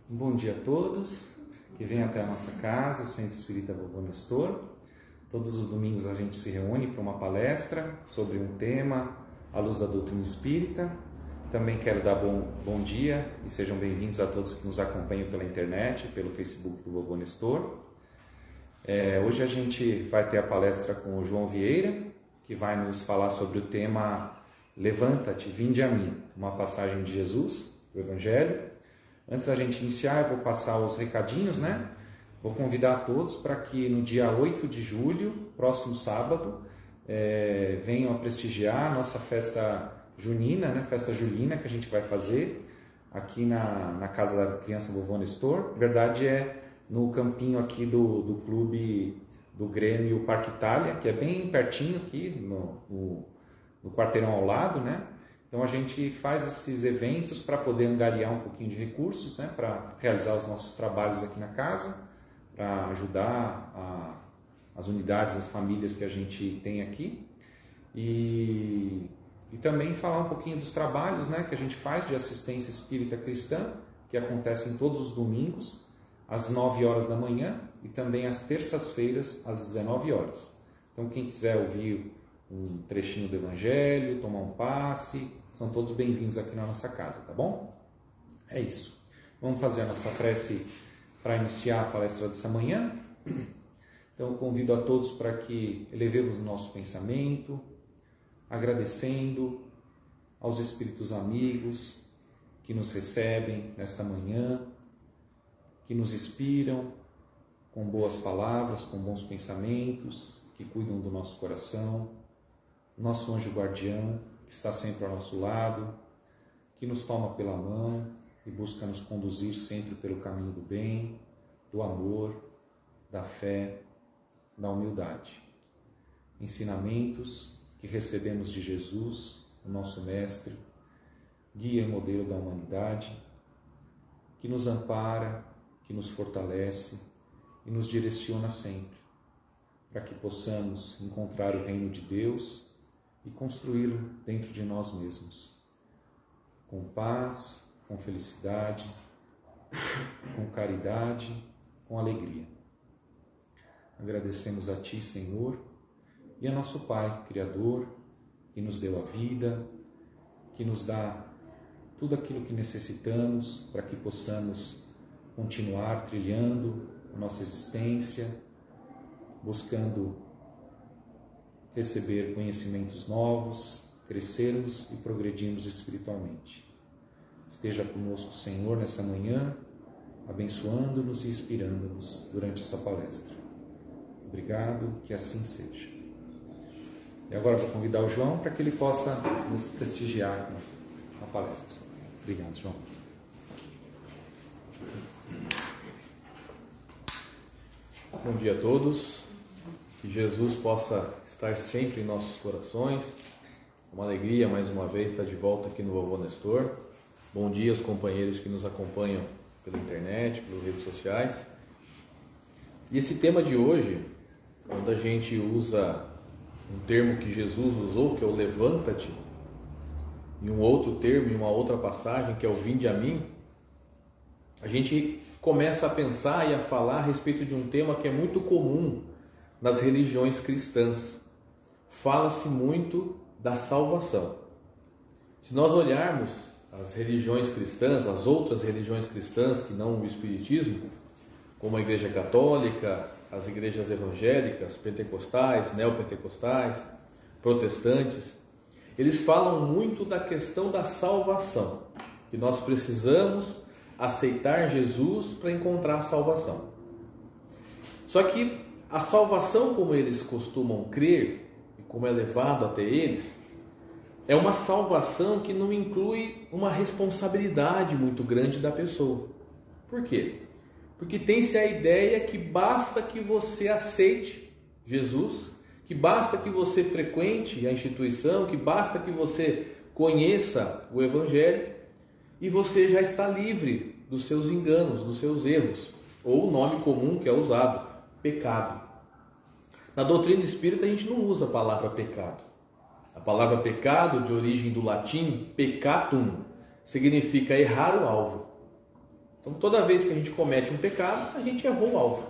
Um bom dia a todos que vêm até a nossa casa, o Centro Espírita Vovô Nestor. Todos os domingos a gente se reúne para uma palestra sobre um tema à luz da doutrina espírita. Também quero dar bom dia e sejam bem-vindos a todos que nos acompanham pela internet, pelo Facebook do Vovô Nestor. Hoje a gente vai ter a palestra com o João Vieira, que vai nos falar sobre o tema Levanta-te, vinde a mim, uma passagem de Jesus, do Evangelho. Antes da gente iniciar, eu vou passar os recadinhos, né? Vou convidar a todos para que no dia 8 de julho, próximo sábado, venham a prestigiar a nossa festa junina, né? Festa julina que a gente vai fazer aqui na Casa da Criança Vovô Nestor. Na verdade é no campinho aqui do clube do Grêmio Parque Itália, que é bem pertinho aqui, no quarteirão ao lado, né? Então a gente faz esses eventos para poder angariar um pouquinho de recursos, né, para realizar os nossos trabalhos aqui na casa, para ajudar as unidades, as famílias que a gente tem aqui e também falar um pouquinho dos trabalhos, né, que a gente faz de assistência espírita cristã, que acontecem todos os domingos às 9 horas da manhã e também às terças-feiras às 19 horas. Então quem quiser ouvir um trechinho do Evangelho, tomar um passe, são todos bem-vindos aqui na nossa casa, tá bom? É isso. Vamos fazer a nossa prece para iniciar a palestra dessa manhã. Então, eu convido a todos para que elevemos o nosso pensamento, agradecendo aos espíritos amigos que nos recebem nesta manhã, que nos inspiram com boas palavras, com bons pensamentos, que cuidam do nosso coração, nosso anjo guardião, que está sempre ao nosso lado, que nos toma pela mão e busca nos conduzir sempre pelo caminho do bem, do amor, da fé, da humildade. Ensinamentos que recebemos de Jesus, o nosso Mestre, guia e modelo da humanidade, que nos ampara, que nos fortalece e nos direciona sempre, para que possamos encontrar o reino de Deus e construí-lo dentro de nós mesmos, com paz, com felicidade, com caridade, com alegria. Agradecemos a Ti, Senhor, e a nosso Pai, Criador, que nos deu a vida, que nos dá tudo aquilo que necessitamos para que possamos continuar trilhando a nossa existência, buscando receber conhecimentos novos, crescermos e progredirmos espiritualmente. Esteja conosco, Senhor, nessa manhã, abençoando-nos e inspirando-nos durante essa palestra. Obrigado, que assim seja. E agora vou convidar o João para que ele possa nos prestigiar na palestra. Obrigado, João. Bom dia a todos. Que Jesus possa estar sempre em nossos corações. Uma alegria, mais uma vez, estar de volta aqui no Vovô Nestor. Bom dia aos companheiros que nos acompanham pela internet, pelas redes sociais. E esse tema de hoje, quando a gente usa um termo que Jesus usou, que é o levanta-te, e um outro termo, em uma outra passagem, que é o vinde a mim, a gente começa a pensar e a falar a respeito de um tema que é muito comum nas religiões cristãs. Fala-se muito da salvação. Se nós olharmos as religiões cristãs, as outras religiões cristãs que não o Espiritismo, como a Igreja Católica, as igrejas evangélicas, pentecostais, neopentecostais, protestantes, eles falam muito da questão da salvação, que nós precisamos aceitar Jesus para encontrar a salvação. Só que a salvação, como eles costumam crer, e como é levado até eles, é uma salvação que não inclui uma responsabilidade muito grande da pessoa. Por quê? Porque tem-se a ideia que basta que você aceite Jesus, que basta que você frequente a instituição, que basta que você conheça o Evangelho e você já está livre dos seus enganos, dos seus erros, ou o nome comum que é usado, pecado. Na doutrina espírita a gente não usa a palavra pecado. A palavra pecado, de origem do latim peccatum, significa errar o alvo. Então, toda vez que a gente comete um pecado, a gente errou o alvo,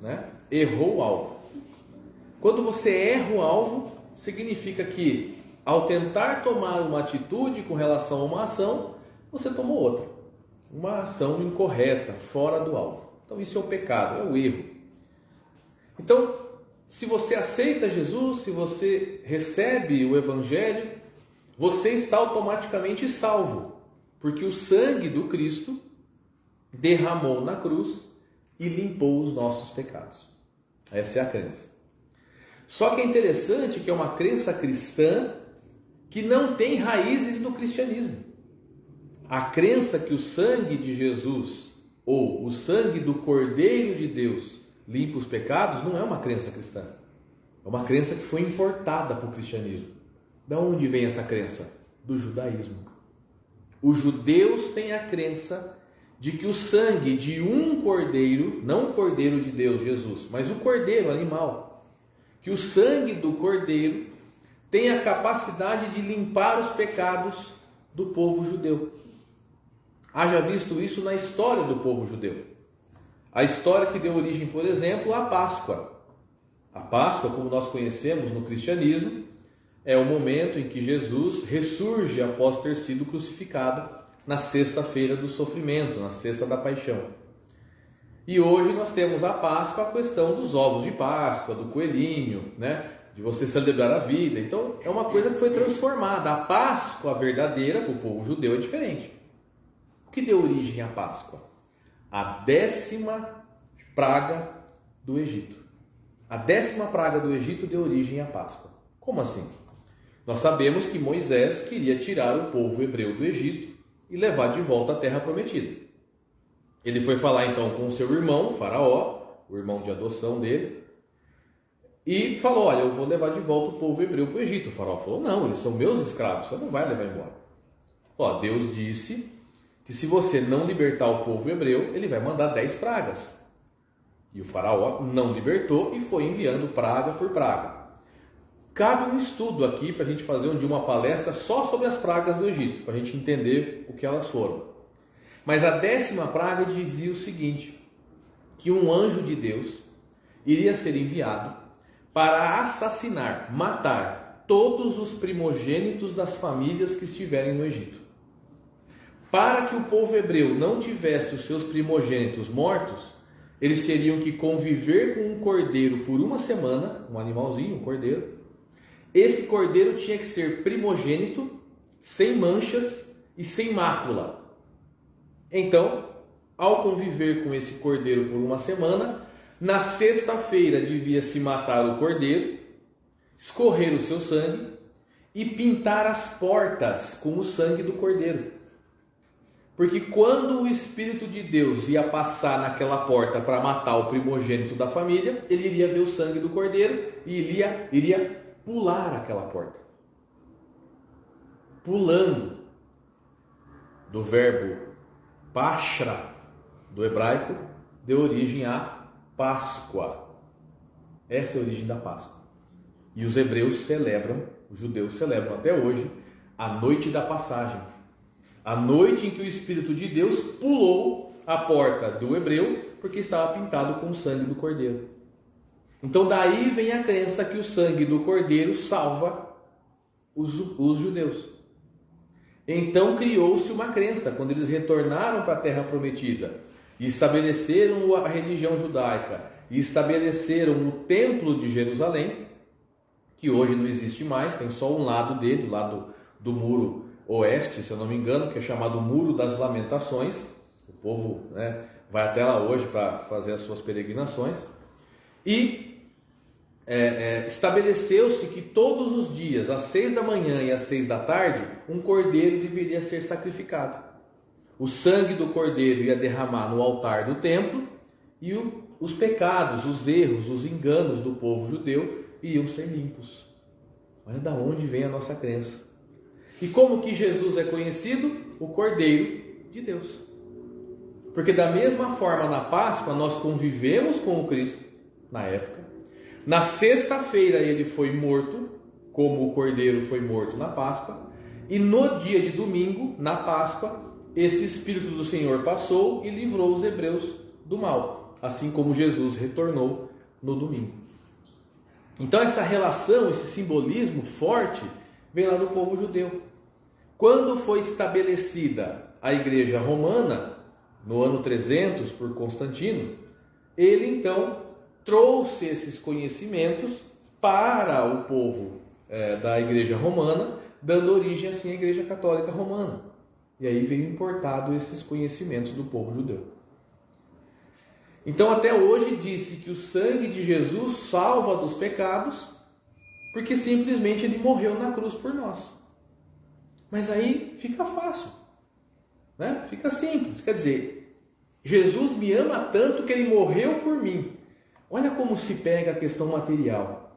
né? Errou o alvo. Quando você erra o alvo, significa que, ao tentar tomar uma atitude com relação a uma ação, você tomou outra. Uma ação incorreta, fora do alvo. Então, isso é o pecado, é o erro. Então, se você aceita Jesus, se você recebe o Evangelho, você está automaticamente salvo, porque o sangue do Cristo derramou na cruz e limpou os nossos pecados. Essa é a crença. Só que é interessante que é uma crença cristã que não tem raízes no cristianismo. A crença que o sangue de Jesus, ou o sangue do Cordeiro de Deus, limpa os pecados, não é uma crença cristã. É uma crença que foi importada para o cristianismo. De onde vem essa crença? Do judaísmo. Os judeus têm a crença de que o sangue de um cordeiro, não o cordeiro de Deus, Jesus, mas o cordeiro animal, que o sangue do cordeiro tem a capacidade de limpar os pecados do povo judeu. Haja visto isso na história do povo judeu. A história que deu origem, por exemplo, à Páscoa. A Páscoa, como nós conhecemos no cristianismo, é o momento em que Jesus ressurge após ter sido crucificado na sexta-feira do sofrimento, na sexta da paixão. E hoje nós temos a Páscoa, a questão dos ovos de Páscoa, do coelhinho, né? De você celebrar a vida. Então, é uma coisa que foi transformada. A Páscoa verdadeira para o povo judeu é diferente. O que deu origem à Páscoa? A 10ª praga do Egito. A 10ª praga do Egito deu origem à Páscoa. Como assim? Nós sabemos que Moisés queria tirar o povo hebreu do Egito e levar de volta à terra prometida. Ele foi falar então com o seu irmão, Faraó, o irmão de adoção dele, e falou: olha, eu vou levar de volta o povo hebreu para o Egito. O Faraó falou: não, eles são meus escravos, você não vai levar embora. Ó, Deus disse que se você não libertar o povo hebreu, ele vai mandar 10 pragas. E o Faraó não libertou e foi enviando praga por praga. Cabe um estudo aqui para a gente fazer um dia uma palestra só sobre as pragas do Egito, para a gente entender o que elas foram. Mas a 10ª praga dizia o seguinte, que um anjo de Deus iria ser enviado para assassinar, matar todos os primogênitos das famílias que estiverem no Egito. Para que o povo hebreu não tivesse os seus primogênitos mortos, eles teriam que conviver com um cordeiro por uma semana, um animalzinho, um cordeiro. Esse cordeiro tinha que ser primogênito, sem manchas e sem mácula. Então, ao conviver com esse cordeiro por uma semana, na sexta-feira devia-se matar o cordeiro, escorrer o seu sangue e pintar as portas com o sangue do cordeiro. Porque quando o Espírito de Deus ia passar naquela porta para matar o primogênito da família, ele iria ver o sangue do cordeiro e iria pular aquela porta. Pulando, do verbo pashra, do hebraico, deu origem à Páscoa. Essa é a origem da Páscoa. E os hebreus celebram, os judeus celebram até hoje, a noite da passagem. A noite em que o Espírito de Deus pulou a porta do hebreu, porque estava pintado com o sangue do cordeiro. Então daí vem a crença que o sangue do cordeiro salva os judeus. Então criou-se uma crença, quando eles retornaram para a terra prometida, e estabeleceram a religião judaica, e estabeleceram o templo de Jerusalém, que hoje não existe mais, tem só um lado dele, o lado do muro oeste, se eu não me engano, que é chamado Muro das Lamentações. O povo, né, vai até lá hoje para fazer as suas peregrinações. E estabeleceu-se que todos os dias, às 6 da manhã e às 6 da tarde, um cordeiro deveria ser sacrificado. O sangue do cordeiro ia derramar no altar do templo e os pecados, os erros, os enganos do povo judeu iam ser limpos. Olha de onde vem a nossa crença. E como que Jesus é conhecido? O Cordeiro de Deus. Porque da mesma forma na Páscoa nós convivemos com o Cristo na época. Na sexta-feira ele foi morto, como o Cordeiro foi morto na Páscoa. E no dia de domingo, na Páscoa, esse Espírito do Senhor passou e livrou os hebreus do mal, assim como Jesus retornou no domingo. Então essa relação, esse simbolismo forte, vem lá do povo judeu. Quando foi estabelecida a Igreja Romana, no ano 300 por Constantino, ele então trouxe esses conhecimentos para o povo da Igreja Romana, dando origem assim à Igreja Católica Romana. E aí veio importado esses conhecimentos do povo judeu. Então até hoje disse que o sangue de Jesus salva dos pecados, porque simplesmente ele morreu na cruz por nós. Mas aí fica fácil, né? Fica simples, quer dizer, Jesus me ama tanto que ele morreu por mim. Olha como se pega a questão material.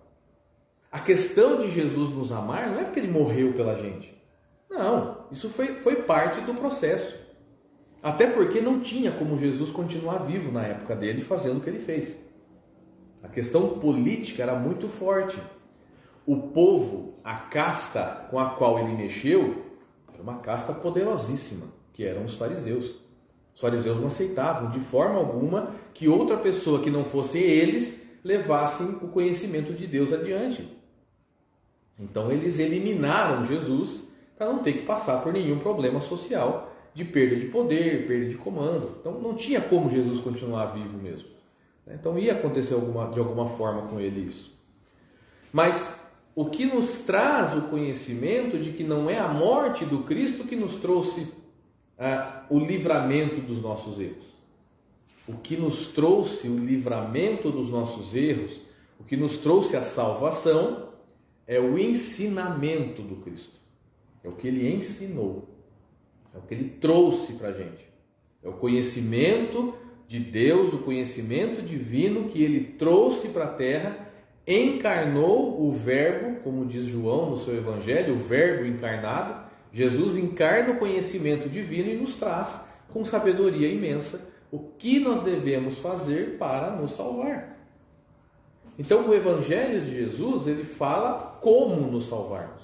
A questão de Jesus nos amar não é porque ele morreu pela gente. Não, isso foi parte do processo. Até porque não tinha como Jesus continuar vivo na época dele fazendo o que ele fez. A questão política era muito forte. O povo, a casta com a qual ele mexeu, era uma casta poderosíssima, que eram os fariseus. Os fariseus não aceitavam de forma alguma que outra pessoa que não fosse eles levassem o conhecimento de Deus adiante. Então eles eliminaram Jesus para não ter que passar por nenhum problema social de perda de poder, perda de comando. Então não tinha como Jesus continuar vivo mesmo. Então ia acontecer de alguma forma com ele isso. Mas o que nos traz o conhecimento de que não é a morte do Cristo que nos trouxe o livramento dos nossos erros. O que nos trouxe o livramento dos nossos erros, o que nos trouxe a salvação, é o ensinamento do Cristo. É o que ele ensinou. É o que ele trouxe para a gente. É o conhecimento de Deus, o conhecimento divino que ele trouxe para a terra, encarnou o Verbo, como diz João no seu Evangelho, o Verbo encarnado. Jesus encarna o conhecimento divino e nos traz, com sabedoria imensa, o que nós devemos fazer para nos salvar. Então o Evangelho de Jesus, ele fala como nos salvarmos.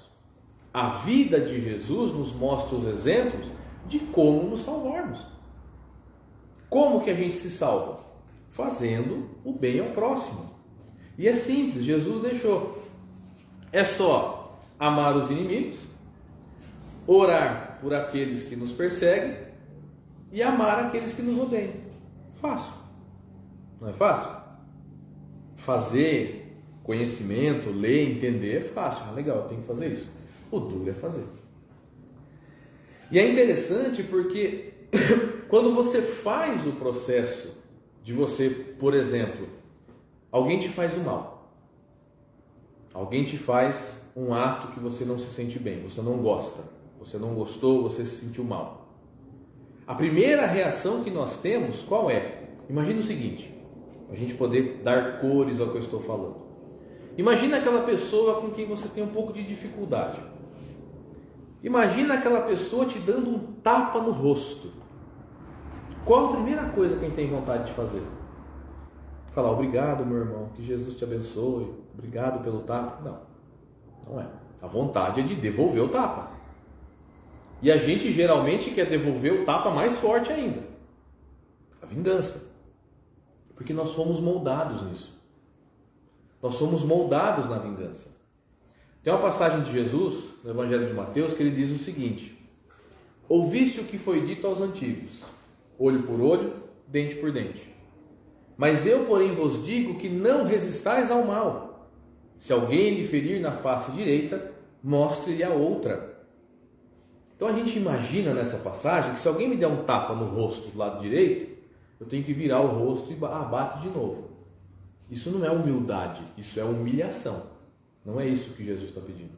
A vida de Jesus nos mostra os exemplos de como nos salvarmos. Como que a gente se salva? Fazendo o bem ao próximo. E é simples, Jesus deixou. É só amar os inimigos, orar por aqueles que nos perseguem e amar aqueles que nos odeiam. Fácil. Não é fácil? Fazer conhecimento, ler, entender é fácil. Legal, eu tenho que fazer isso. O duro é fazer. E é interessante porque quando você faz o processo de você, por exemplo, alguém te faz o mal. Alguém te faz um ato que você não se sente bem, você não gosta, você não gostou, você se sentiu mal. A primeira reação que nós temos, qual é? Imagina o seguinte, para a gente poder dar cores ao que eu estou falando. Imagina aquela pessoa com quem você tem um pouco de dificuldade. Imagina aquela pessoa te dando um tapa no rosto. Qual a primeira coisa que a gente tem vontade de fazer? Falar, obrigado, meu irmão, que Jesus te abençoe, obrigado pelo tapa. Não é. A vontade é de devolver o tapa. E a gente geralmente quer devolver o tapa mais forte ainda. A vingança. Porque nós fomos moldados nisso. Nós somos moldados na vingança. Tem uma passagem de Jesus, no Evangelho de Mateus, que ele diz o seguinte: ouviste o que foi dito aos antigos, olho por olho, dente por dente. Mas eu, porém, vos digo que não resistais ao mal. Se alguém lhe ferir na face direita, mostre-lhe a outra. Então a gente imagina nessa passagem que se alguém me der um tapa no rosto do lado direito, eu tenho que virar o rosto e bate de novo. Isso não é humildade, isso é humilhação. Não é isso que Jesus está pedindo.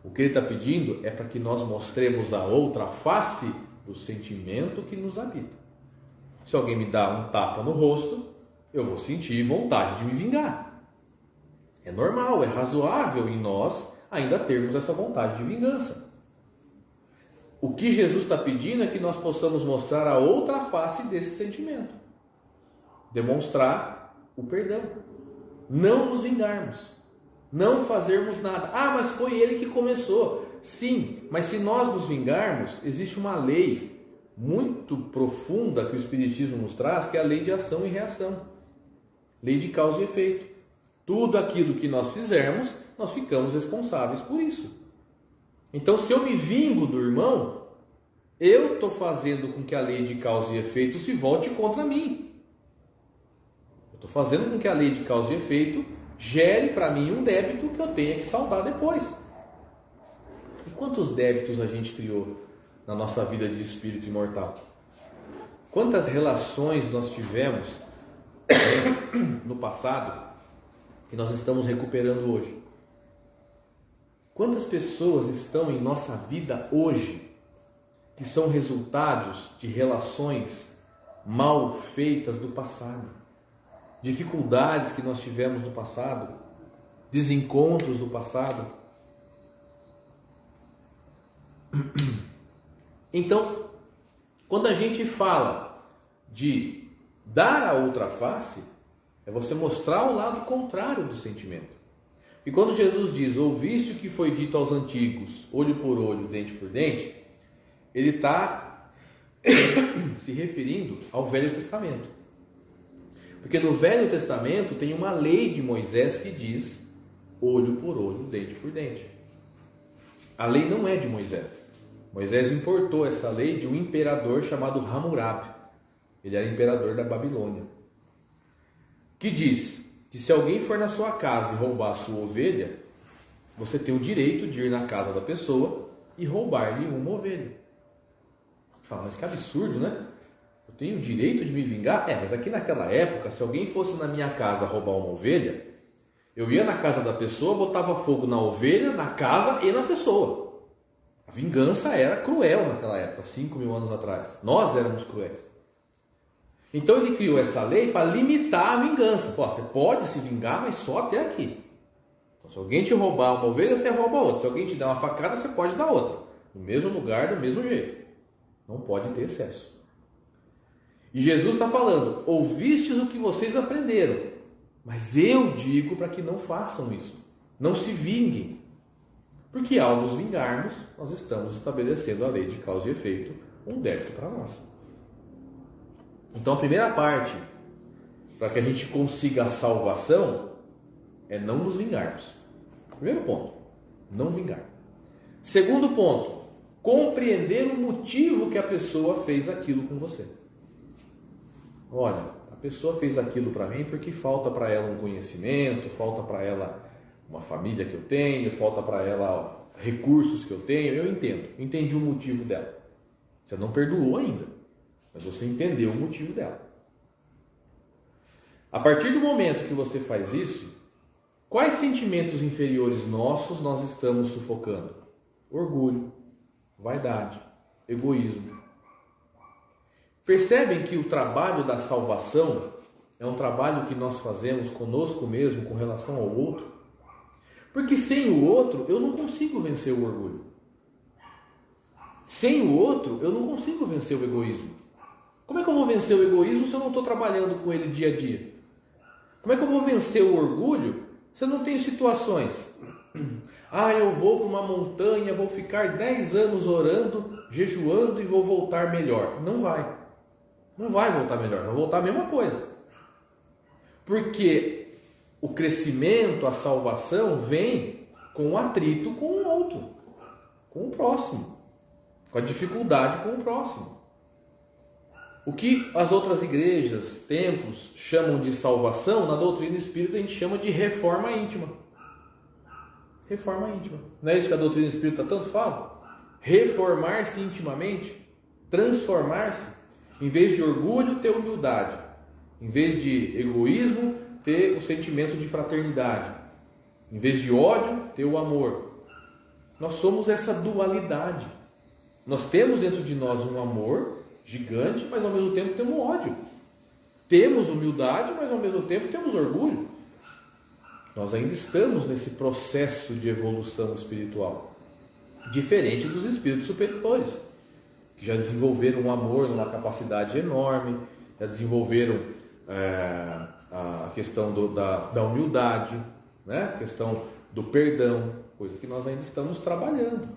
O que ele está pedindo é para que nós mostremos a outra face do sentimento que nos habita. Se alguém me dá um tapa no rosto, eu vou sentir vontade de me vingar. É normal, é razoável em nós ainda termos essa vontade de vingança. O que Jesus está pedindo é que nós possamos mostrar a outra face desse sentimento. Demonstrar o perdão. Não nos vingarmos. Não fazermos nada. Ah, mas foi ele que começou. Sim, mas se nós nos vingarmos, existe uma lei. muito profunda que o Espiritismo nos traz, que é a lei de ação e reação. Lei de causa e efeito. Tudo aquilo que nós fizermos, nós ficamos responsáveis por isso. Então, se eu me vingo do irmão, eu estou fazendo com que a lei de causa e efeito se volte contra mim. Eu estou fazendo com que a lei de causa e efeito gere para mim um débito que eu tenha que saldar depois. E quantos débitos a gente criou na nossa vida de espírito imortal? Quantas relações nós tivemos no passado que nós estamos recuperando hoje? Quantas pessoas estão em nossa vida hoje que são resultados de relações mal feitas do passado? Dificuldades que nós tivemos no passado, desencontros do passado. Então, quando a gente fala de dar a outra face, é você mostrar o lado contrário do sentimento. E quando Jesus diz, ouviste o que foi dito aos antigos, olho por olho, dente por dente, ele está se referindo ao Velho Testamento. Porque no Velho Testamento tem uma lei de Moisés que diz olho por olho, dente por dente. A lei não é de Moisés. Moisés importou essa lei de um imperador chamado Hammurabi. Ele era imperador da Babilônia. Que diz que se alguém for na sua casa e roubar a sua ovelha, você tem o direito de ir na casa da pessoa e roubar-lhe uma ovelha. Fala, mas que absurdo, né? Eu tenho o direito de me vingar? Mas aqui naquela época, se alguém fosse na minha casa roubar uma ovelha, eu ia na casa da pessoa, botava fogo na ovelha, na casa e na pessoa. A vingança era cruel naquela época, 5.000 anos atrás. Nós éramos cruéis. Então ele criou essa lei para limitar a vingança. Pô, você pode se vingar, mas só até aqui. Então, se alguém te roubar uma ovelha, você rouba outra. Se alguém te der uma facada, você pode dar outra. No mesmo lugar, do mesmo jeito. Não pode ter excesso. E Jesus está falando, ouvistes o que vocês aprenderam, mas eu digo para que não façam isso. Não se vinguem. Porque ao nos vingarmos, nós estamos estabelecendo a lei de causa e efeito, um débito para nós. Então a primeira parte, para que a gente consiga a salvação, é não nos vingarmos. Primeiro ponto, não vingar. Segundo ponto, compreender o motivo que a pessoa fez aquilo com você. Olha, a pessoa fez aquilo para mim porque falta para ela um conhecimento, falta para ela uma família que eu tenho, falta para ela recursos que eu tenho. Eu entendo, entendi o motivo dela. Você não perdoou ainda, mas você entendeu o motivo dela. A partir do momento que você faz isso, quais sentimentos inferiores nossos nós estamos sufocando? Orgulho, vaidade, egoísmo. Percebem que o trabalho da salvação é um trabalho que nós fazemos conosco mesmo com relação ao outro? Porque sem o outro eu não consigo vencer o orgulho. Sem o outro eu não consigo vencer o egoísmo. Como é que eu vou vencer o egoísmo se eu não estou trabalhando com ele dia a dia? Como é que eu vou vencer o orgulho se eu não tenho situações? Eu vou para uma montanha, vou ficar 10 anos orando, jejuando e vou voltar melhor. Não vai. Não vai voltar melhor, vai voltar a mesma coisa. Porque o crescimento, a salvação vem com o atrito com o outro, com o próximo, com a dificuldade com o próximo. O que as outras igrejas, templos chamam de salvação, na doutrina espírita a gente chama de reforma íntima. Reforma íntima. Não é isso que a doutrina espírita tanto fala? Reformar-se intimamente, transformar-se. Em vez de orgulho, ter humildade. Em vez de egoísmo, ter o sentimento de fraternidade. Em vez de ódio, ter o amor. Nós somos essa dualidade. Nós temos dentro de nós um amor gigante, mas ao mesmo tempo temos ódio. Temos humildade, mas ao mesmo tempo temos orgulho. Nós ainda estamos nesse processo de evolução espiritual. Diferente dos espíritos superiores, que já desenvolveram um amor numa capacidade enorme, já desenvolveram a questão da humildade, né? A questão do perdão, coisa que nós ainda estamos trabalhando.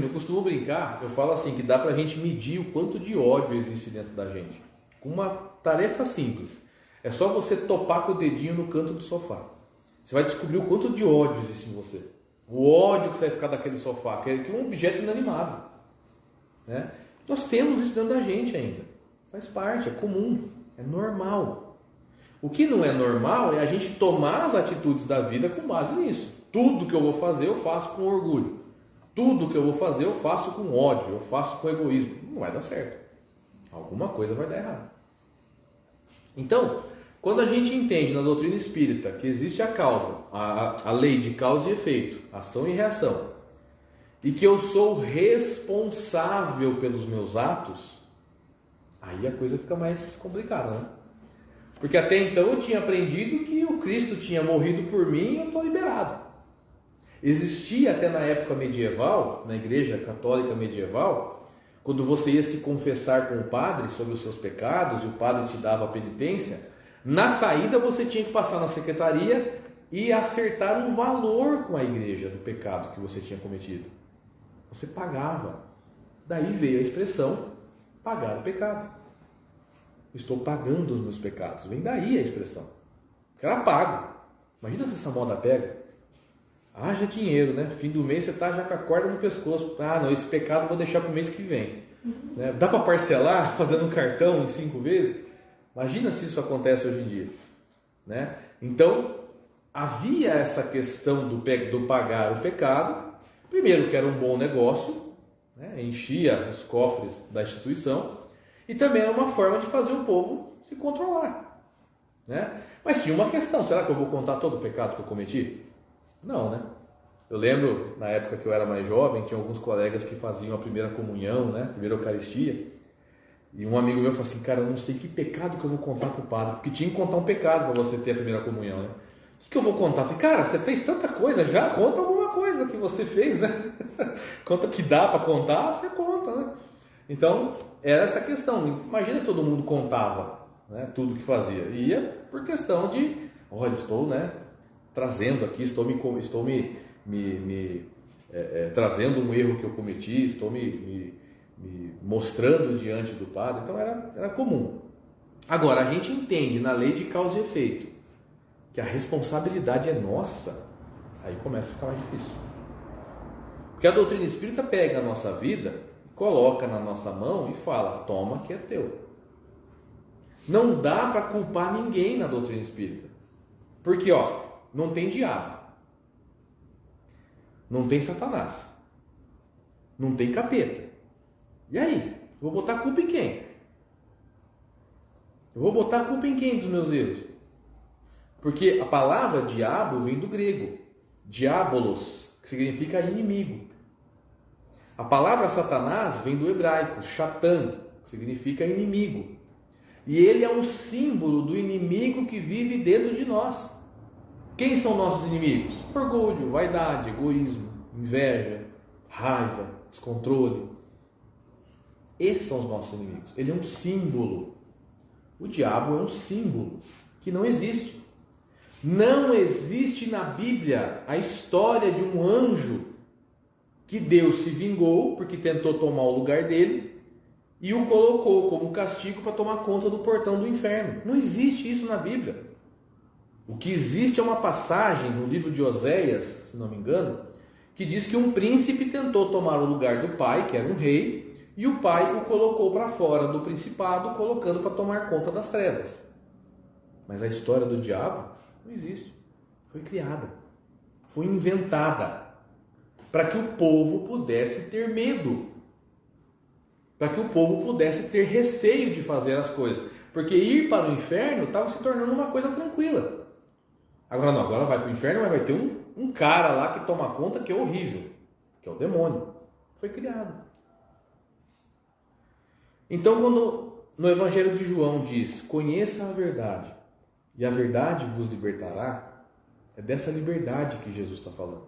Eu costumo brincar, eu falo assim, que dá pra gente medir o quanto de ódio existe dentro da gente. Com uma tarefa simples. É só você topar com o dedinho no canto do sofá. Você vai descobrir o quanto de ódio existe em você. O ódio que você vai ficar daquele sofá, que é um objeto inanimado. Né? Nós temos isso dentro da gente ainda. Faz parte, é comum, é normal. O que não é normal é a gente tomar as atitudes da vida com base nisso. Tudo que eu vou fazer, eu faço com orgulho. Tudo que eu vou fazer, eu faço com ódio, eu faço com egoísmo. Não vai dar certo. Alguma coisa vai dar errado. Então, quando a gente entende na doutrina espírita que existe a lei de causa e efeito, ação e reação, e que eu sou responsável pelos meus atos, aí a coisa fica mais complicada, né? Porque até então eu tinha aprendido que o Cristo tinha morrido por mim e eu estou liberado. Existia até na época medieval, na igreja católica medieval, quando você ia se confessar com o padre sobre os seus pecados e o padre te dava a penitência, na saída você tinha que passar na secretaria e acertar um valor com a igreja do pecado que você tinha cometido. Você pagava. Daí veio a expressão pagar o pecado. Estou pagando os meus pecados. Vem daí a expressão. Que era pago. Imagina se essa moda pega. Haja dinheiro, né? Fim do mês você está já com a corda no pescoço. Ah, não, esse pecado eu vou deixar para o mês que vem. Né? Dá para parcelar fazendo um cartão em 5 vezes? Imagina se isso acontece hoje em dia. Né? Então, havia essa questão do pagar o pecado. Primeiro, que era um bom negócio, né? Enchia os cofres da instituição. E também era uma forma de fazer o povo se controlar. Né? Mas tinha uma questão. Será que eu vou contar todo o pecado que eu cometi? Não, né? Eu lembro, na época que eu era mais jovem, tinha alguns colegas que faziam a primeira comunhão, né? A primeira Eucaristia. E um amigo meu falou assim, cara, eu não sei que pecado que eu vou contar para o padre, porque tinha que contar um pecado para você ter a primeira comunhão, né? O que eu vou contar? Eu falei, cara, você fez tanta coisa já, conta alguma coisa que você fez, né? Conta que dá para contar, você conta, né? Então, era essa questão. Imagina que todo mundo contava, né? Tudo que fazia. E ia por questão de, olha, estou, né? Trazendo aqui, estou me trazendo um erro que eu cometi, estou me mostrando diante do padre. Então era comum. Agora, a gente entende na lei de causa e efeito que a responsabilidade é nossa, aí começa a ficar mais difícil. Porque a doutrina espírita pega a nossa vida, coloca na nossa mão e fala, toma que é teu. Não dá para culpar ninguém na doutrina espírita. Porque, não tem diabo, não tem Satanás, não tem capeta. E aí? Vou botar a culpa em quem? Eu vou botar a culpa em quem dos meus erros? Porque a palavra diabo vem do grego, diabolos, que significa inimigo. A palavra Satanás vem do hebraico, Shatan, que significa inimigo. E ele é um símbolo do inimigo que vive dentro de nós. Quem são nossos inimigos? Orgulho, vaidade, egoísmo, inveja, raiva, descontrole. Esses são os nossos inimigos. Ele é um símbolo. O diabo é um símbolo que não existe. Não existe na Bíblia a história de um anjo que Deus se vingou porque tentou tomar o lugar dele e o colocou como castigo para tomar conta do portão do inferno. Não existe isso na Bíblia. O que existe é uma passagem no livro de Oséias, se não me engano, que diz que um príncipe tentou tomar o lugar do pai, que era um rei, e o pai o colocou para fora do principado, colocando para tomar conta das trevas. Mas a história do diabo não existe. Foi criada, foi inventada, para que o povo pudesse ter medo, para que o povo pudesse ter receio de fazer as coisas, porque ir para o inferno estava se tornando uma coisa tranquila. Agora não, agora vai para o inferno, mas vai ter um cara lá que toma conta que é horrível, que é o demônio. Foi criado. Então, quando no Evangelho de João diz, conheça a verdade, e a verdade vos libertará, é dessa liberdade que Jesus está falando.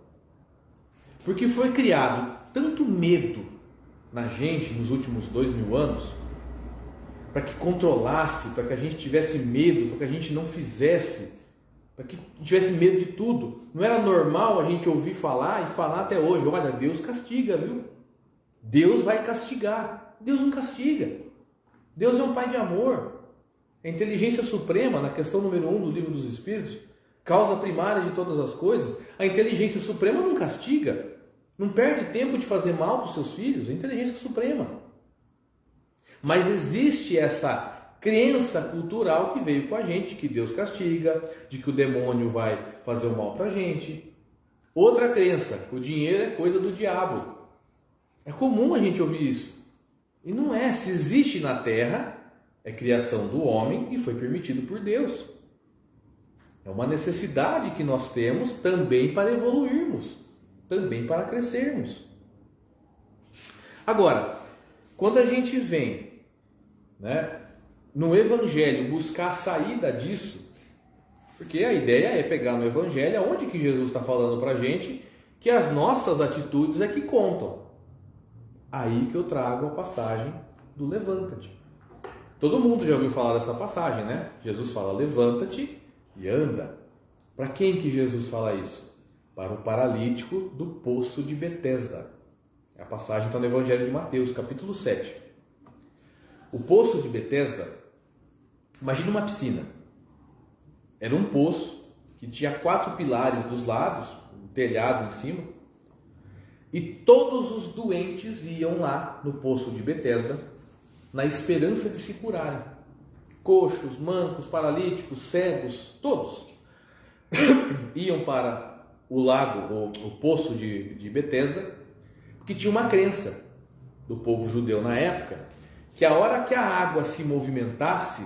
Porque foi criado tanto medo na gente nos últimos 2000 anos, para que controlasse, para que a gente tivesse medo, para que a gente não fizesse, para que tivesse medo de tudo. Não era normal a gente ouvir falar e falar até hoje, olha, Deus castiga, viu? Deus vai castigar. Deus não castiga. Deus é um Pai de amor. A inteligência suprema, na questão número 1 do Livro dos Espíritos, causa primária de todas as coisas, a inteligência suprema não castiga. Não perde tempo de fazer mal para os seus filhos, a inteligência suprema. Mas existe essa crença cultural que veio com a gente, que Deus castiga, de que o demônio vai fazer o mal para a gente. Outra crença, o dinheiro é coisa do diabo. É comum a gente ouvir isso. E não é. Se existe na terra, é criação do homem e foi permitido por Deus. É uma necessidade que nós temos também para evoluirmos, também para crescermos. Agora, quando a gente vem, no Evangelho buscar a saída disso, porque a ideia é pegar no Evangelho onde que Jesus está falando para a gente que as nossas atitudes é que contam. Aí que eu trago a passagem do levanta-te. Todo mundo já ouviu falar dessa passagem, né? Jesus fala, levanta-te e anda. Para quem que Jesus fala isso? Para o paralítico do poço de Betesda. A passagem está no Evangelho de Mateus, capítulo 7. O poço de Betesda, imagina uma piscina. Era um poço que tinha 4 pilares dos lados, um telhado em cima, e todos os doentes iam lá no poço de Betesda na esperança de se curarem. Coxos, mancos, paralíticos, cegos, todos iam para o lago, ou o poço de Betesda, porque tinha uma crença do povo judeu na época, que a hora que a água se movimentasse,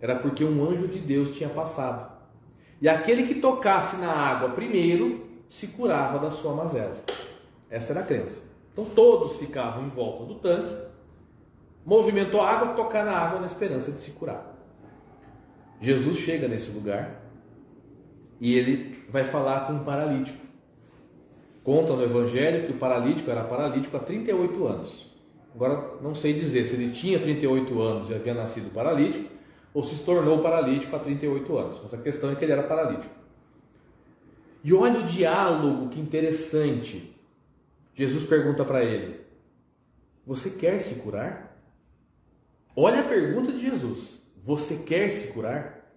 era porque um anjo de Deus tinha passado. E aquele que tocasse na água primeiro, se curava da sua mazela. Essa era a crença. Então todos ficavam em volta do tanque, movimentou a água, tocar na água na esperança de se curar. Jesus chega nesse lugar e ele vai falar com um paralítico. Conta no Evangelho que o paralítico era paralítico há 38 anos. Agora não sei dizer se ele tinha 38 anos e havia nascido paralítico ou se tornou paralítico há 38 anos. Mas a questão é que ele era paralítico. E olha o diálogo, que interessante. Jesus pergunta para ele, você quer se curar? Olha a pergunta de Jesus. Você quer se curar?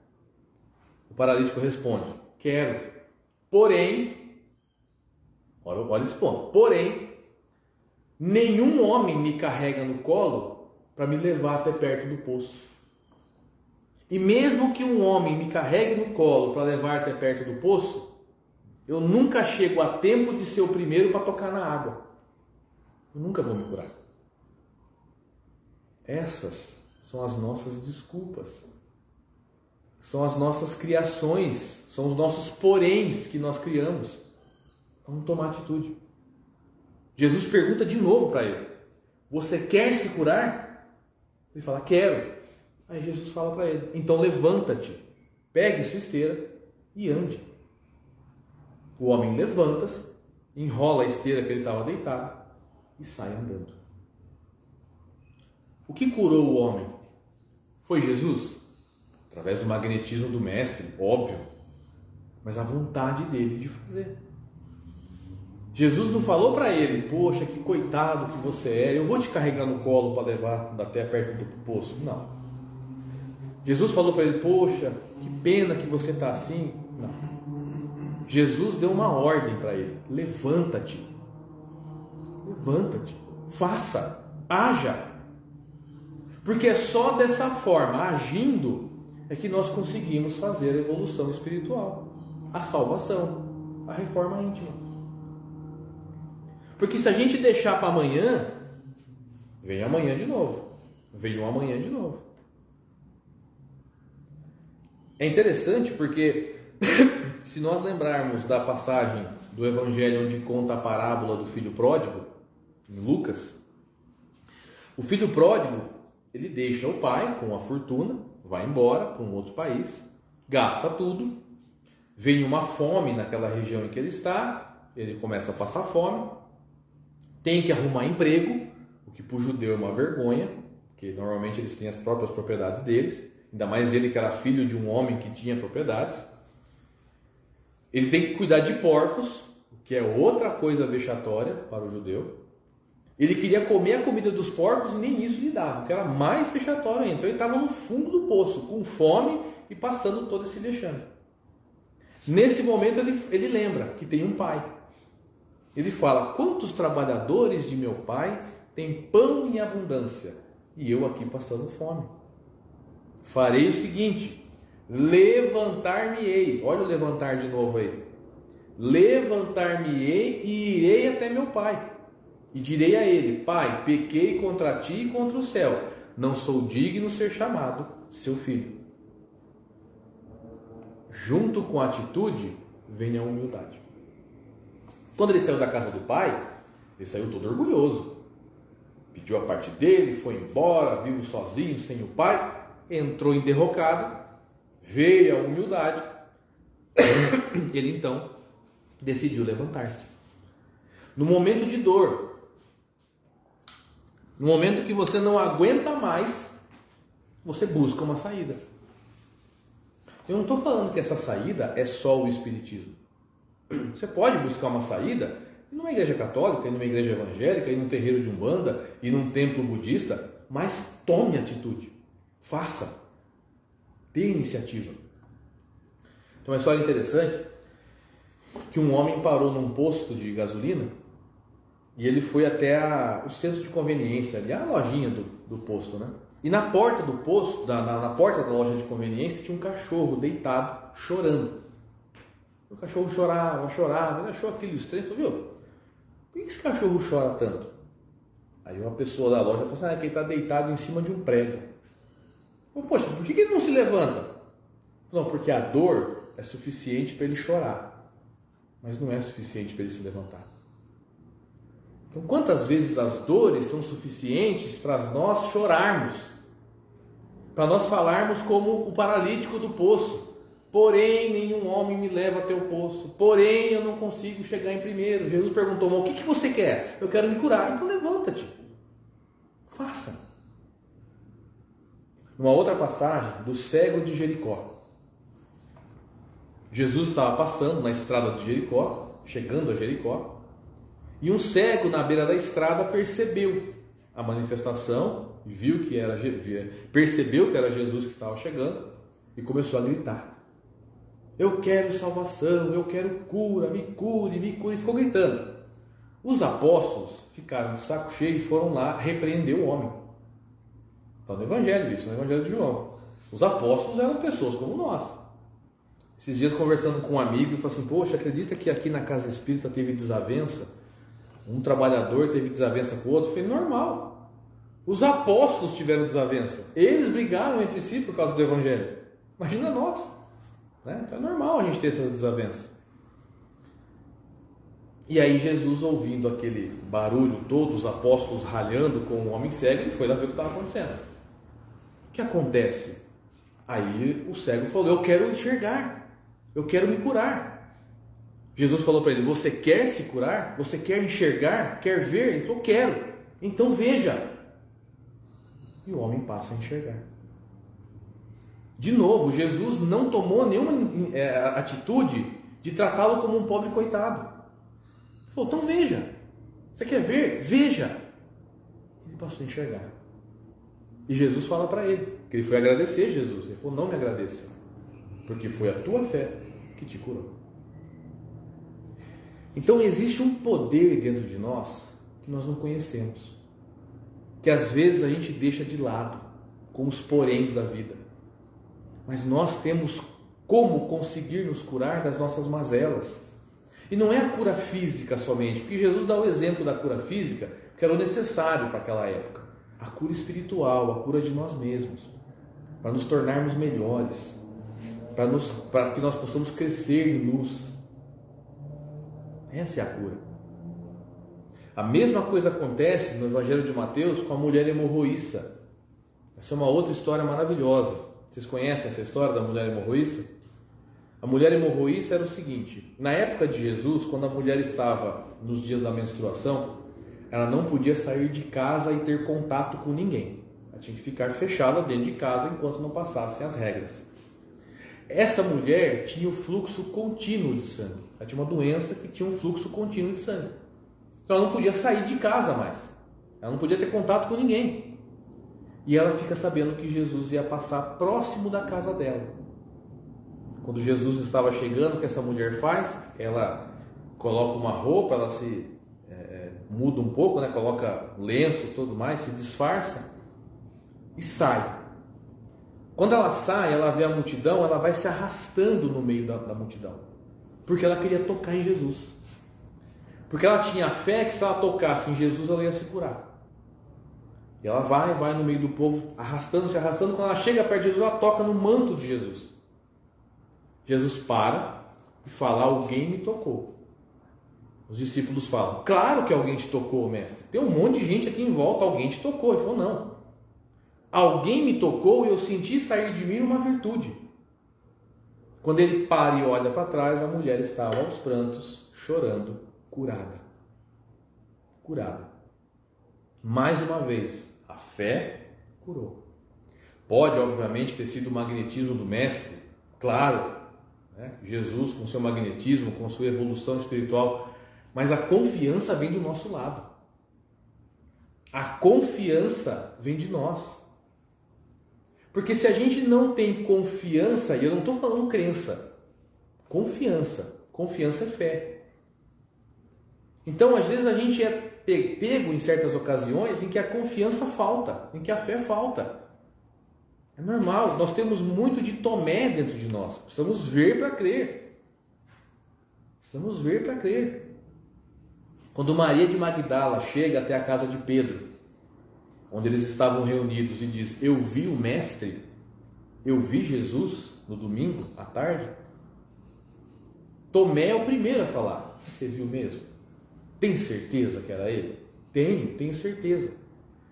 O paralítico responde, quero. Porém, olha esse ponto. Porém, nenhum homem me carrega no colo para me levar até perto do poço. E mesmo que um homem me carregue no colo para levar até perto do poço, eu nunca chego a tempo de ser o primeiro para tocar na água. Eu nunca vou me curar. Essas são as nossas desculpas. São as nossas criações. São os nossos poréns que nós criamos. Vamos tomar atitude. Jesus pergunta de novo para ele. Você quer se curar? Ele fala, quero. Aí Jesus fala para ele, então levanta-te, pegue sua esteira e ande. O homem levanta-se, enrola a esteira que ele estava deitado e sai andando. O que curou o homem? Foi Jesus? Através do magnetismo do mestre, óbvio, mas a vontade dele de fazer. Jesus não falou para ele, poxa, que coitado que você é, eu vou te carregar no colo para levar até perto do poço. Não. Jesus falou para ele, poxa, que pena que você está assim. Não. Jesus deu uma ordem para ele, levanta-te. Levanta-te, faça, haja. Porque é só dessa forma, agindo, é que nós conseguimos fazer a evolução espiritual, a salvação, a reforma íntima. Porque se a gente deixar para amanhã, vem amanhã de novo, vem um amanhã de novo. É interessante porque se nós lembrarmos da passagem do Evangelho onde conta a parábola do filho pródigo, em Lucas, o filho pródigo, ele deixa o pai com a fortuna, vai embora para um outro país, gasta tudo, vem uma fome naquela região em que ele está, ele começa a passar fome, tem que arrumar emprego, o que para o judeu é uma vergonha, porque normalmente eles têm as próprias propriedades deles, ainda mais ele que era filho de um homem que tinha propriedades. Ele tem que cuidar de porcos, que é outra coisa vexatória para o judeu. Ele queria comer a comida dos porcos e nem isso lhe dava, que era mais vexatório ainda. Então ele estava no fundo do poço, com fome e passando todo esse vexame. Nesse momento ele lembra que tem um pai. Ele fala: quantos trabalhadores de meu pai têm pão em abundância e eu aqui passando fome? Farei o seguinte: levantar-me-ei. Olha o levantar de novo aí. Levantar-me-ei e irei até meu pai. E direi a ele: Pai, pequei contra ti e contra o céu. Não sou digno de ser chamado seu filho. Junto com a atitude vem a humildade. Quando ele saiu da casa do pai, ele saiu todo orgulhoso. Pediu a parte dele, foi embora, vivo sozinho, sem o pai. Entrou em derrocado, veio a humildade. Ele então decidiu levantar-se. No momento de dor, no momento que você não aguenta mais, você busca uma saída. Eu não estou falando que essa saída é só o Espiritismo. Você pode buscar uma saída ir numa igreja católica, ir numa igreja evangélica, ir num terreiro de Umbanda, ir num templo budista, mas tome atitude. Faça. Dê iniciativa. Então, uma história interessante, que um homem parou num posto de gasolina e ele foi até o centro de conveniência, ali a lojinha do posto, né? E na porta do posto, na porta da loja de conveniência, tinha um cachorro deitado, chorando. O cachorro chorava, ele achou aquilo estranho, falou: viu, por que esse cachorro chora tanto? Aí uma pessoa da loja falou assim: que ele está deitado em cima de um prego. Falei: poxa, por que ele não se levanta? Não, porque a dor é suficiente para ele chorar, mas não é suficiente para ele se levantar. Então, quantas vezes as dores são suficientes para nós chorarmos, para nós falarmos como o paralítico do poço: porém nenhum homem me leva até o poço, porém eu não consigo chegar em primeiro. Jesus perguntou: mas o que você quer? Eu quero me curar. Então levanta-te, faça. Numa outra passagem do cego de Jericó, Jesus estava passando na estrada de Jericó, chegando a Jericó, e um cego na beira da estrada percebeu a manifestação, percebeu que era Jesus que estava chegando e começou a gritar: eu quero salvação, eu quero cura, me cure, e ficou gritando. Os apóstolos ficaram de saco cheio e foram lá repreender o homem. Está no Evangelho isso, no Evangelho de João. Os apóstolos eram pessoas como nós. Esses dias conversando com um amigo, ele falou assim: poxa, acredita que aqui na casa espírita teve desavença? Um trabalhador teve desavença com o outro? Foi normal. Os apóstolos tiveram desavença. Eles brigaram entre si por causa do Evangelho. Imagina nós. Né? Então é normal a gente ter essas desavenças. E aí Jesus, ouvindo aquele barulho todo, os apóstolos ralhando com o homem cego, ele foi lá ver o que estava acontecendo. O que acontece? Aí o cego falou: eu quero enxergar, eu quero me curar. Jesus falou para ele: você quer se curar? Você quer enxergar? Quer ver? Ele falou: quero. Então veja. E o homem passa a enxergar. De novo, Jesus não tomou nenhuma atitude de tratá-lo como um pobre coitado. Ele falou: então veja. Você quer ver? Veja. Ele passou a enxergar. E Jesus fala para ele que ele foi agradecer Jesus. Ele falou: não me agradeça, porque foi a tua fé que te curou. Então existe um poder dentro de nós que nós não conhecemos, que às vezes a gente deixa de lado com os poréns da vida. Mas nós temos como conseguir nos curar das nossas mazelas. E não é a cura física somente, porque Jesus dá o exemplo da cura física, que era o necessário para aquela época. A cura espiritual, a cura de nós mesmos, para nos tornarmos melhores, para que nós possamos crescer em luz. Essa é a cura. A mesma coisa acontece no Evangelho de Mateus com a mulher hemorroíça. Essa é uma outra história maravilhosa. Vocês conhecem essa história da mulher hemorroíça? A mulher hemorroíça era o seguinte: na época de Jesus, quando a mulher estava nos dias da menstruação, ela não podia sair de casa e ter contato com ninguém. Ela tinha que ficar fechada dentro de casa enquanto não passassem as regras. essa mulher tinha o fluxo contínuo de sangue. Ela tinha uma doença que tinha um fluxo contínuo de sangue. Então ela não podia sair de casa mais. Ela não podia ter contato com ninguém. E ela fica sabendo que Jesus ia passar próximo da casa dela. Quando Jesus estava chegando, o que essa mulher faz? Ela coloca uma roupa, ela se muda um pouco, né? Coloca lenço e tudo mais, se disfarça e sai. Quando ela sai, ela vê a multidão, ela vai se arrastando no meio da multidão, porque ela queria tocar em Jesus, porque ela tinha fé que se ela tocasse em Jesus, ela ia se curar. E ela vai no meio do povo, arrastando, se arrastando. Quando ela chega perto de Jesus, ela toca no manto de Jesus. Jesus para e fala: alguém me tocou. Os discípulos falam: claro que alguém te tocou, mestre. Tem um monte de gente aqui em volta, alguém te tocou. Ele falou: não. Alguém me tocou e eu senti sair de mim uma virtude. Quando ele para e olha para trás, a mulher estava aos prantos, chorando, curada. Curada. Mais uma vez, a fé curou. Pode, obviamente, ter sido o magnetismo do mestre, claro, né? Jesus com seu magnetismo, com sua evolução espiritual, mas a confiança vem do nosso lado. A confiança vem de nós. Porque se a gente não tem confiança, e eu não estou falando crença, confiança. Confiança é fé. Então, às vezes, a gente é pego em certas ocasiões em que a confiança falta, em que a fé falta. É normal, nós temos muito de Tomé dentro de nós. Precisamos ver para crer. Precisamos ver para crer. Quando Maria de Magdala chega até a casa de Pedro, onde eles estavam reunidos, e diz: eu vi o mestre, eu vi Jesus no domingo à tarde. Tomé é o primeiro a falar: você viu mesmo? Tem certeza que era ele? Tenho certeza.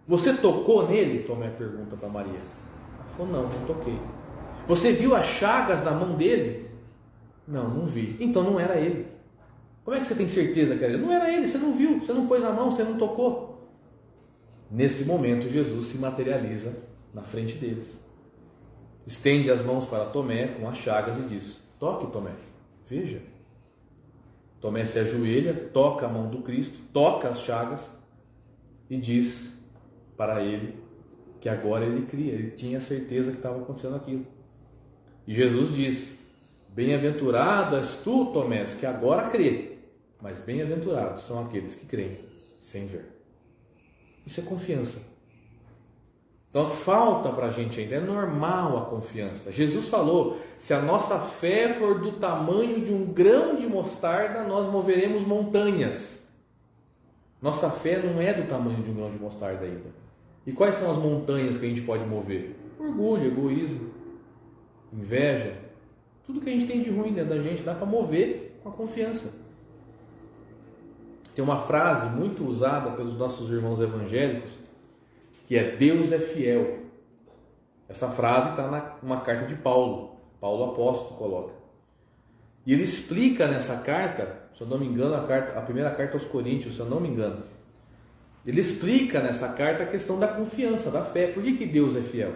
Você tocou nele? Tomé pergunta para Maria. Ela falou: não toquei. Você viu as chagas na mão dele? Não vi. Então não era ele. Como é que você tem certeza que era ele? Não era ele, você não viu, você não pôs a mão, você não tocou. Nesse momento, Jesus se materializa na frente deles. Estende as mãos para Tomé com as chagas e diz: toque, Tomé, veja. Tomé se ajoelha, toca a mão do Cristo, toca as chagas e diz para ele que agora ele cria, ele tinha certeza que estava acontecendo aquilo. E Jesus diz: bem-aventurado és tu, Tomé, que agora crê, mas bem-aventurados são aqueles que creem sem ver. Isso é confiança. Então falta para a gente ainda, é normal a confiança. Jesus falou: se a nossa fé for do tamanho de um grão de mostarda, nós moveremos montanhas. Nossa fé não é do tamanho de um grão de mostarda ainda. E quais são as montanhas que a gente pode mover? Orgulho, egoísmo, inveja. Tudo que a gente tem de ruim dentro da gente dá para mover com a confiança. Tem uma frase muito usada pelos nossos irmãos evangélicos, que é: Deus é fiel. Essa frase está numa carta de Paulo apóstolo coloca. E ele explica nessa carta, se eu não me engano, a primeira carta aos Coríntios, se eu não me engano, ele explica nessa carta a questão da confiança, da fé. Por que Deus é fiel?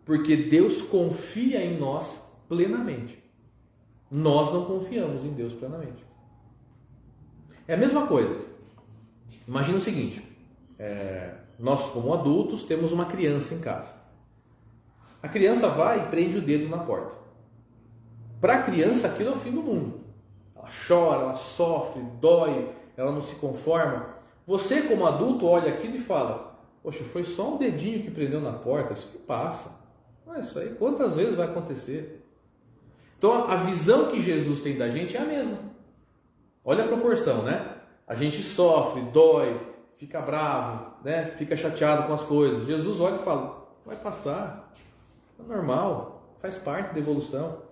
Porque Deus confia em nós plenamente. Nós não confiamos em Deus plenamente. É a mesma coisa. Imagina o seguinte: nós, como adultos, temos uma criança em casa. A criança vai e prende o dedo na porta. Para a criança, aquilo é o fim do mundo. Ela chora, ela sofre, dói, ela não se conforma. Você, como adulto, olha aquilo e fala: poxa, foi só um dedinho que prendeu na porta, isso que passa. Isso aí, quantas vezes vai acontecer? Então, a visão que Jesus tem da gente é a mesma. Olha a proporção, né? A gente sofre, dói, fica bravo, né? Fica chateado com as coisas. Jesus olha e fala: vai passar, é normal, faz parte da evolução.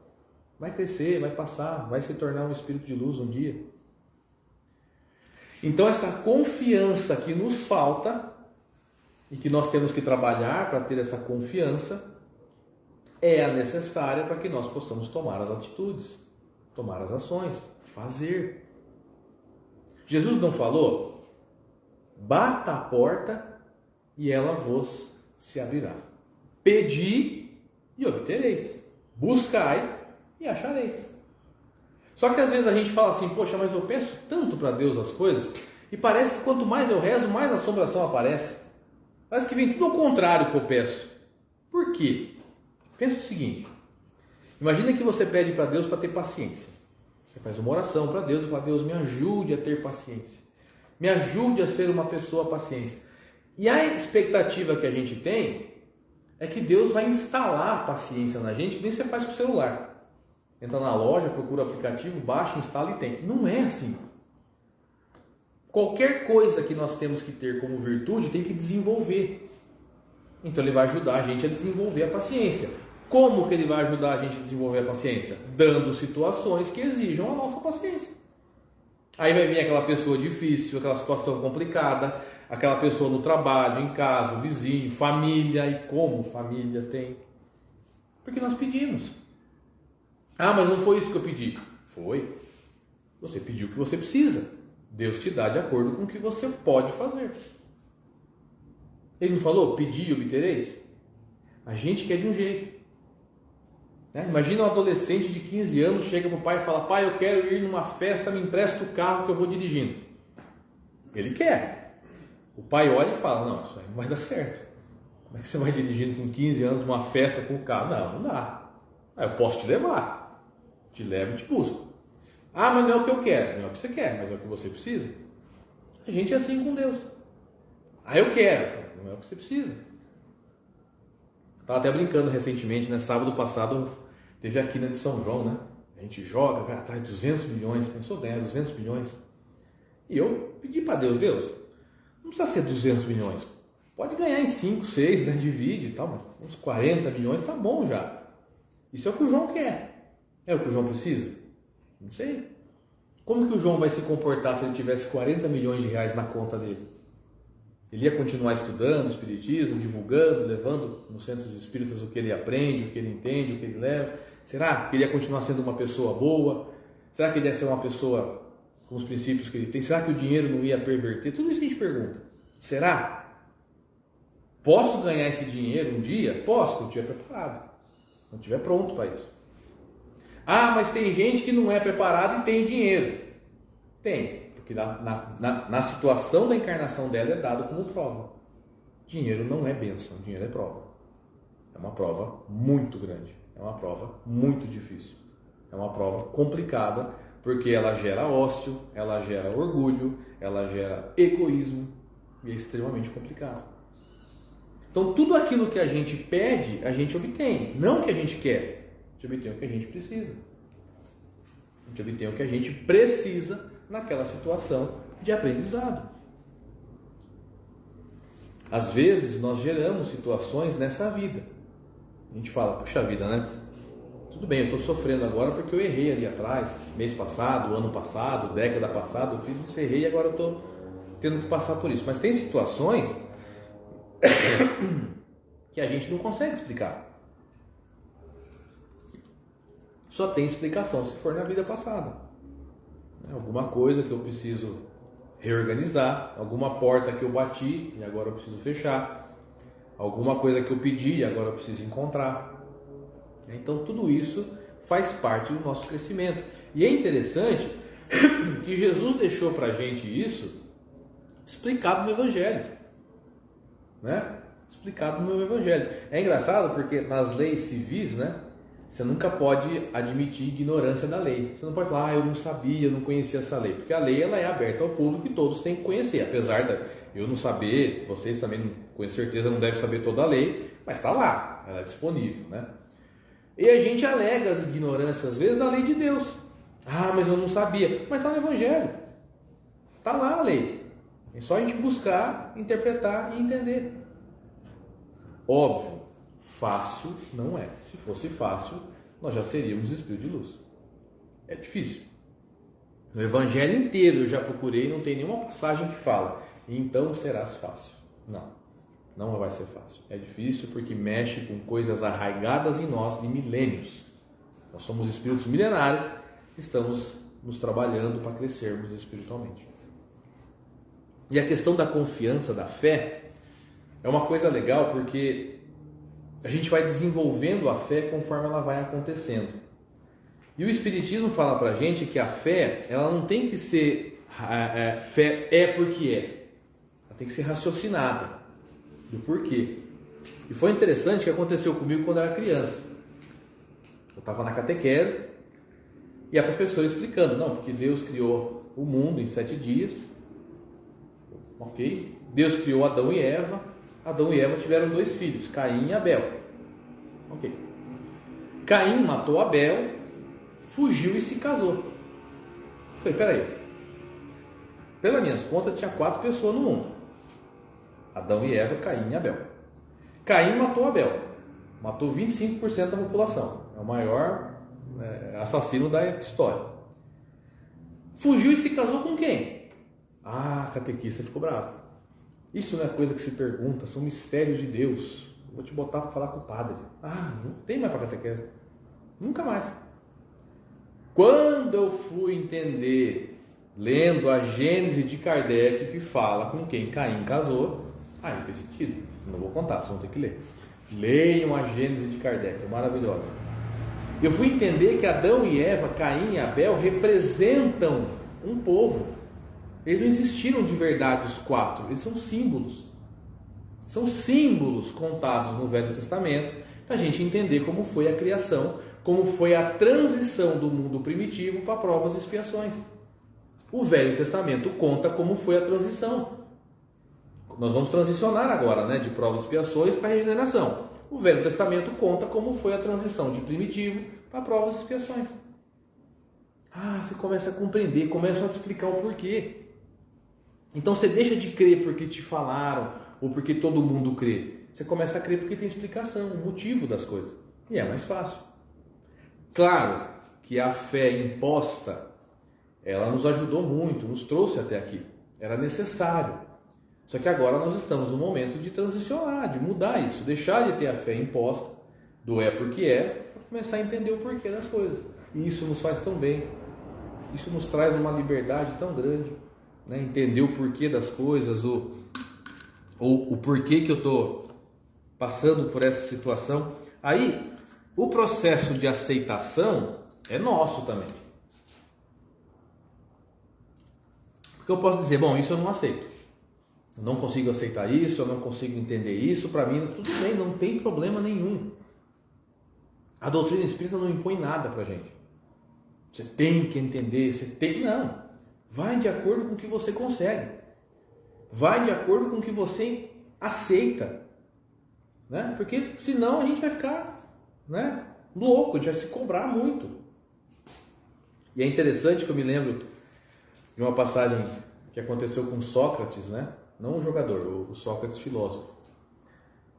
Vai crescer, vai passar, vai se tornar um espírito de luz um dia. Então essa confiança que nos falta e que nós temos que trabalhar para ter essa confiança é a necessária para que nós possamos tomar as atitudes, tomar as ações, fazer. Jesus não falou: bata a porta e ela vos se abrirá. Pedi e obtereis. Buscai e achareis. Só que às vezes a gente fala assim, poxa, mas eu peço tanto para Deus as coisas, e parece que quanto mais eu rezo, mais assombração aparece. Parece que vem tudo ao contrário que eu peço. Por quê? Pensa o seguinte, imagina que você pede para Deus para ter paciência. Você faz uma oração para Deus e fala, Deus, me ajude a ter paciência. Me ajude a ser uma pessoa paciente. E a expectativa que a gente tem é que Deus vai instalar paciência na gente, que nem você faz com o celular. Entra na loja, procura o aplicativo, baixa, instala e tem. Não é assim. Qualquer coisa que nós temos que ter como virtude tem que desenvolver. Então ele vai ajudar a gente a desenvolver a paciência. Como que ele vai ajudar a gente a desenvolver a paciência? Dando situações que exijam a nossa paciência. Aí vai vir aquela pessoa difícil, aquela situação complicada, aquela pessoa no trabalho, em casa, o vizinho, família. E como família tem? Porque nós pedimos. Ah, mas não foi isso que eu pedi. Foi. Você pediu o que você precisa. Deus te dá de acordo com o que você pode fazer. Ele não falou, pedi e obtereis? A gente quer de um jeito. Imagina um adolescente de 15 anos chega para o pai e fala, pai, eu quero ir numa festa, me empresta o carro que eu vou dirigindo. Ele quer. O pai olha e fala, não, isso aí não vai dar certo. Como é que você vai dirigindo com 15 anos numa festa com o carro? Não dá. Eu posso te levar. Te levo e te busco. Ah, mas não é o que eu quero. Não é o que você quer, mas é o que você precisa. A gente é assim com Deus. Ah, eu quero. Não é o que você precisa. Estava até brincando recentemente, sábado passado teve a quina de São João, A gente joga, vai atrás de 200 milhões, pensou ganhar 200 milhões. E eu pedi para Deus, não precisa ser 200 milhões, pode ganhar em 5, 6, divide e tal, mas uns 40 milhões tá bom já. Isso é o que o João quer. É o que o João precisa? Não sei. Como que o João vai se comportar se ele tivesse 40 milhões de reais na conta dele? Ele ia continuar estudando o espiritismo, divulgando, levando nos centros espíritas o que ele aprende, o que ele entende, o que ele leva? Será que ele ia continuar sendo uma pessoa boa? Será que ele ia ser uma pessoa com os princípios que ele tem? Será que o dinheiro não ia perverter? Tudo isso que a gente pergunta. Será? Posso ganhar esse dinheiro um dia? Posso, quando estiver preparado. Quando estiver pronto para isso. Ah, mas tem gente que não é preparada e tem dinheiro. Tem. Porque na situação da encarnação dela é dado como prova. Dinheiro não é bênção, dinheiro é prova. É uma prova muito grande, é uma prova muito difícil. É uma prova complicada, porque ela gera ócio, ela gera orgulho, ela gera egoísmo, e é extremamente complicado. Então tudo aquilo que a gente pede, a gente obtém. Não o que a gente quer, a gente obtém o que a gente precisa. A gente obtém o que a gente precisa naquela situação de aprendizado. Às vezes nós geramos situações nessa vida. A gente fala, puxa vida, Tudo bem, eu estou sofrendo agora porque eu errei ali atrás, mês passado, ano passado, década passada, eu fiz isso, errei e agora eu estou tendo que passar por isso. Mas tem situações que a gente não consegue explicar. Só tem explicação se for na vida passada. Alguma coisa que eu preciso reorganizar, alguma porta que eu bati e agora eu preciso fechar, alguma coisa que eu pedi e agora eu preciso encontrar. Então tudo isso faz parte do nosso crescimento. E é interessante que Jesus deixou para a gente isso explicado no Evangelho. Explicado no Evangelho. É engraçado porque nas leis civis, você nunca pode admitir ignorância da lei. Você não pode falar, eu não sabia, eu não conhecia essa lei. Porque a lei ela é aberta ao público e todos têm que conhecer. Apesar de eu não saber, vocês também com certeza não devem saber toda a lei, mas está lá, ela é disponível. E a gente alega as ignorâncias, às vezes, da lei de Deus. Ah, mas eu não sabia. Mas está no Evangelho. Está lá a lei. É só a gente buscar, interpretar e entender. Óbvio. Fácil não é. Se fosse fácil, nós já seríamos espírito de luz. É difícil. No Evangelho inteiro eu já procurei, não tem nenhuma passagem que fala, então serás fácil. Não vai ser fácil. É difícil porque mexe com coisas arraigadas em nós de milênios. Nós somos espíritos milenares, estamos nos trabalhando para crescermos espiritualmente. E a questão da confiança, da fé, é uma coisa legal porque a gente vai desenvolvendo a fé conforme ela vai acontecendo. E o Espiritismo fala pra gente que a fé, ela não tem que ser fé é porque é. Ela tem que ser raciocinada do porquê. E foi interessante que aconteceu comigo quando eu era criança. Eu estava na catequese e a professora explicando, não, porque Deus criou o mundo em 7 dias, ok? Deus criou Adão e Eva tiveram 2 filhos, Caim e Abel, ok? Caim matou Abel, fugiu e se casou. Eu falei, peraí, pelas minhas contas tinha 4 pessoas no mundo, Adão e Eva, Caim e Abel. Caim matou Abel, matou 25% da população, é o maior assassino da história. Fugiu e se casou com quem? Ah, a catequista ficou brava. Isso não é coisa que se pergunta, são mistérios de Deus. Eu vou te botar para falar com o padre. Ah, não tem mais para catequese. Nunca mais. Quando eu fui entender, lendo a Gênese de Kardec, que fala com quem Caim casou, aí fez sentido. Não vou contar, vocês vão ter que ler. Leiam a Gênese de Kardec, é maravilhosa. Eu fui entender que Adão e Eva, Caim e Abel representam um povo. Eles não existiram de verdade os 4, eles são símbolos. São símbolos contados no Velho Testamento para a gente entender como foi a criação, como foi a transição do mundo primitivo para provas e expiações. O Velho Testamento conta como foi a transição. Nós vamos transicionar agora, de provas e expiações para a regeneração. O Velho Testamento conta como foi a transição de primitivo para provas e expiações. Ah, você começa a compreender, começa a te explicar o porquê. Então você deixa de crer porque te falaram ou porque todo mundo crê. Você começa a crer porque tem explicação, o motivo das coisas. E é mais fácil. Claro que a fé imposta, ela nos ajudou muito, nos trouxe até aqui. Era necessário. Só que agora nós estamos no momento de transicionar, de mudar isso. Deixar de ter a fé imposta, do é porque é, para começar a entender o porquê das coisas. E isso nos faz tão bem. Isso nos traz uma liberdade tão grande. Entender o porquê das coisas, ou o porquê que eu estou passando por essa situação. Aí, o processo de aceitação é nosso também. Porque eu posso dizer, bom, isso eu não aceito. Eu não consigo aceitar isso, eu não consigo entender isso, para mim tudo bem, não tem problema nenhum. A doutrina espírita não impõe nada para a gente. Você tem que entender, não. Vai de acordo com o que você consegue. Vai de acordo com o que você aceita. Porque senão a gente vai ficar louco, a gente vai se cobrar muito. E é interessante que eu me lembro de uma passagem que aconteceu com Sócrates, não o jogador, o Sócrates filósofo.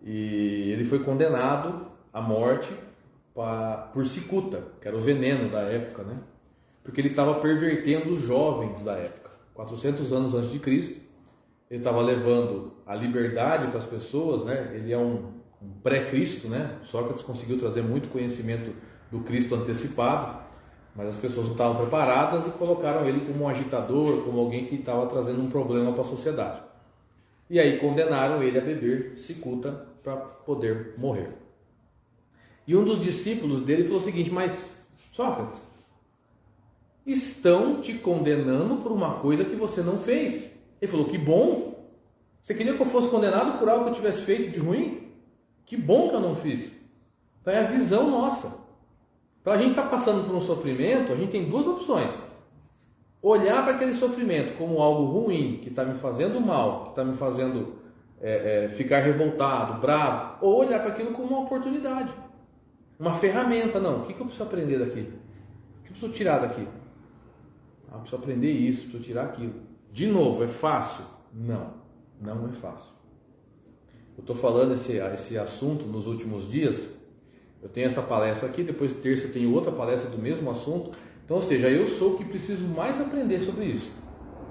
E ele foi condenado à morte por cicuta, que era o veneno da época, porque ele estava pervertendo os jovens da época. 400 anos antes de Cristo, ele estava levando a liberdade para as pessoas, ele é um pré-Cristo, Sócrates conseguiu trazer muito conhecimento do Cristo antecipado, mas as pessoas não estavam preparadas e colocaram ele como um agitador, como alguém que estava trazendo um problema para a sociedade. E aí condenaram ele a beber cicuta para poder morrer. E um dos discípulos dele falou o seguinte, mas Sócrates, estão te condenando por uma coisa que você não fez. Ele falou, que bom! Você queria que eu fosse condenado por algo que eu tivesse feito de ruim? Que bom que eu não fiz. Então é a visão nossa. Então a gente está passando por um sofrimento, a gente tem 2 opções. Olhar para aquele sofrimento como algo ruim, que está me fazendo mal, que está me fazendo ficar revoltado, bravo, ou olhar para aquilo como uma oportunidade, uma ferramenta. Não, o que eu preciso aprender daqui? O que eu preciso tirar daqui? Eu preciso aprender isso, preciso tirar aquilo. De novo, é fácil? Não, não é fácil. Eu estou falando esse assunto nos últimos dias. Eu tenho essa palestra aqui, depois terça eu tenho outra palestra do mesmo assunto. Então, ou seja, eu sou o que preciso mais aprender sobre isso.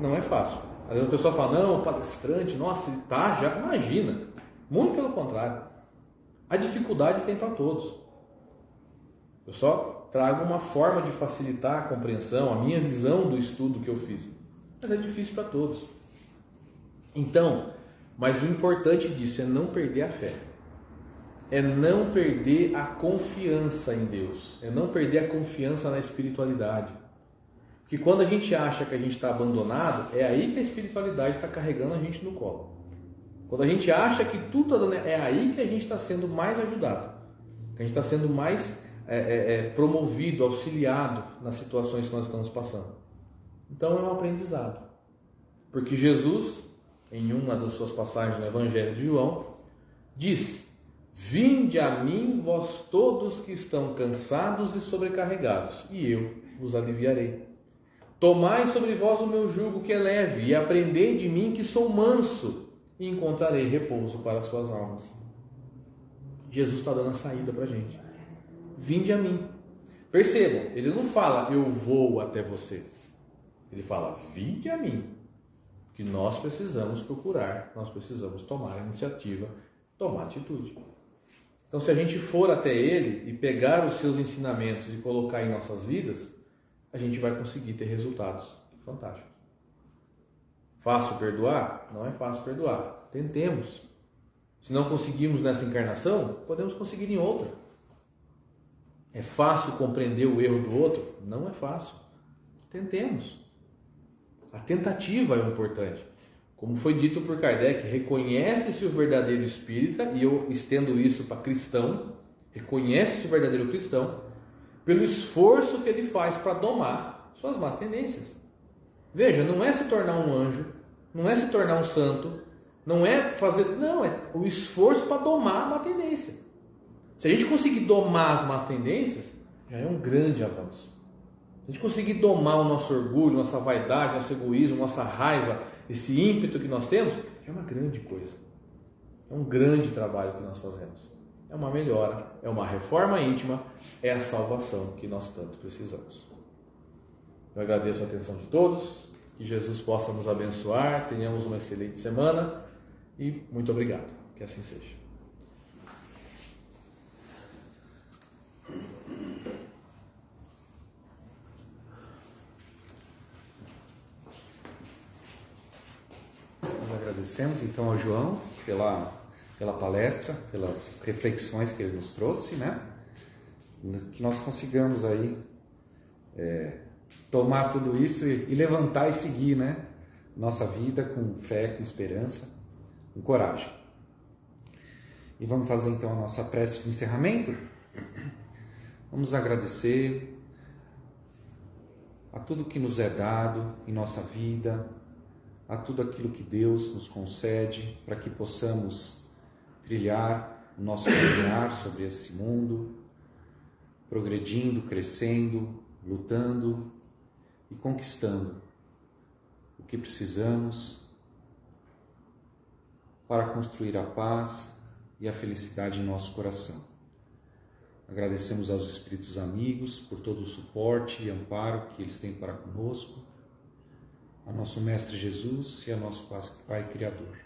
Não é fácil. Às vezes a pessoa fala, não, palestrante, nossa, ele tá, já imagina. Muito pelo contrário. A dificuldade tem para todos. Eu só trago uma forma de facilitar a compreensão, a minha visão do estudo que eu fiz. Mas é difícil para todos. Então, mas o importante disso é não perder a fé. é não perder a confiança em Deus, é não perder a confiança na espiritualidade. Porque quando a gente acha que a gente está abandonado, é aí que a espiritualidade está carregando a gente no colo. Quando a gente acha que tudo está dando, é aí que a gente está sendo mais ajudado, que a gente está sendo mais promovido, auxiliado nas situações que nós estamos passando. Então é um aprendizado. Porque Jesus, em uma das suas passagens no Evangelho de João, diz: vinde a mim, vós todos que estão cansados e sobrecarregados, e eu vos aliviarei. Tomai sobre vós o meu jugo que é leve, e aprendei de mim que sou manso, e encontrarei repouso para as suas almas. Jesus está dando a saída para a gente. Vinde a mim. Percebam, ele não fala eu vou até você. Ele fala vinde a mim. Que nós precisamos procurar, nós precisamos tomar a iniciativa, tomar atitude. Então, se a gente for até ele e pegar os seus ensinamentos e colocar em nossas vidas, a gente vai conseguir ter resultados fantásticos. Fácil perdoar? Não é fácil perdoar. Tentemos. Se não conseguimos nessa encarnação, podemos conseguir em outra. É fácil compreender o erro do outro? Não é fácil. Tentemos. A tentativa é importante. Como foi dito por Kardec, reconhece-se o verdadeiro espírita, e eu estendo isso para cristão, reconhece-se o verdadeiro cristão pelo esforço que ele faz para domar suas más tendências. Veja, não é se tornar um anjo, não é se tornar um santo, não é fazer... Não, é o esforço para domar a má tendência. Se a gente conseguir domar as más tendências, já é um grande avanço. Se a gente conseguir domar o nosso orgulho, nossa vaidade, nosso egoísmo, nossa raiva, esse ímpeto que nós temos, é uma grande coisa. É um grande trabalho que nós fazemos. É uma melhora, é uma reforma íntima, é a salvação que nós tanto precisamos. Eu agradeço a atenção de todos, que Jesus possa nos abençoar, tenhamos uma excelente semana e muito obrigado. Que assim seja. Nós agradecemos então ao João pela palestra, pelas reflexões que ele nos trouxe, né? Que nós consigamos aí tomar tudo isso e levantar e seguir, né? Nossa vida com fé, com esperança, com coragem. E vamos fazer então a nossa prece de encerramento? Vamos agradecer a tudo que nos é dado em nossa vida, a tudo aquilo que Deus nos concede para que possamos trilhar o nosso caminhar sobre esse mundo, progredindo, crescendo, lutando e conquistando o que precisamos para construir a paz e a felicidade em nosso coração. Agradecemos aos espíritos amigos por todo o suporte e amparo que eles têm para conosco, a nosso Mestre Jesus e a nosso Pai Criador.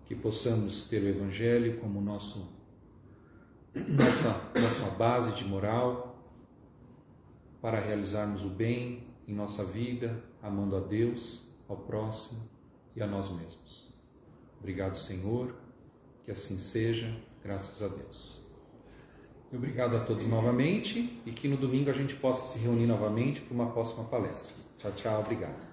Que possamos ter o Evangelho como nossa base de moral para realizarmos o bem em nossa vida, amando a Deus, ao próximo e a nós mesmos. Obrigado, Senhor, que assim seja, graças a Deus. E obrigado a todos novamente e que no domingo a gente possa se reunir novamente para uma próxima palestra. Tchau, tchau, obrigado.